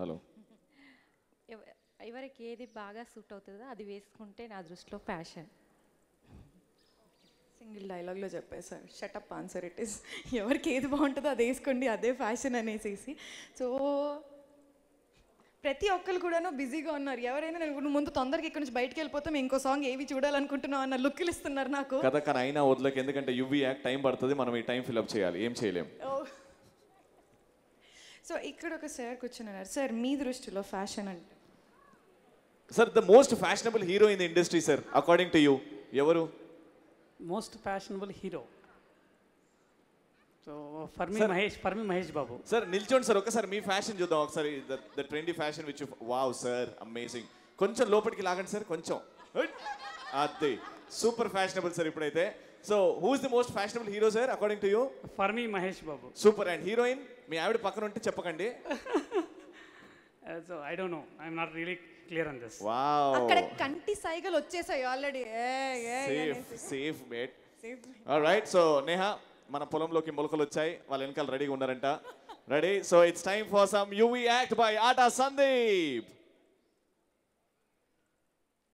Hello. ఎవరికి ఏది బాగా సూట్ అవుతుందో అది వేసుకుంటే నా దృష్టిలో ఫ్యాషన్. సింగిల్ డైలాగ్లో చెప్పేశారు, షటప్ ఆన్సర్ ఇట్ ఈస్. ఎవరికి ఏది బాగుంటుందో అది వేసుకోండి, అదే ఫ్యాషన్ అనేసి. సో ప్రతి ఒక్కరు కూడాను బిజీగా ఉన్నారు. ఎవరైనా నేను ముందు తొందరగా ఇక్కడ నుంచి బయటకు వెళ్ళిపోతే మేము ఇంకో సాంగ్ ఏవి చూడాలనుకుంటున్నాం అన్న లుక్లు ఇస్తున్నారు నాకు. కథ కానీ అయినా వదలకి, ఎందుకంటే యువి యాక్ట్ టైం పడుతుంది, మనం ఈ టైం ఫిల్అప్ చేయాలి, ఏం చేయలేం. సో ఇక్కడ ఒక సార్ కూర్చున్నారు. సార్ మీ దృష్టిలో ఫ్యాషన్ అంటే? Sir the most fashionable hero in the industry sir according to you ఎవరు? Most fashionable hero so for మీ మహేష్ బాబు. సార్ నిల్చోండి సార్, ఒకసారి మీ ఫ్యాషన్ చూద్దాం ఒకసారి. The trendy fashion which wow sir, amazing. కొంచెం లోపలికి లాగండి సార్, కొంచెం. అదే సూపర్ ఫ్యాషనబుల్ సార్ ఇప్పుడైతే. So who is the most fashionable hero sir according to you? For మీ Mahesh Babu. Super. And heroine మీ ఆవిడ పక్కన ఉంటే చెప్పకండి. So I don't know, I am not really clear on this. Wow, అక్కడ కంటి సైగలు వచ్చేసాయి already. Safe bet. Alright, so Neha మన పొలంలోకి మొలకలు వచ్చాయి, వాళ్ళ వెనకాల రెడీగా ఉన్నారంట. Ready? So it's time for some UV act by Aata Sandeep.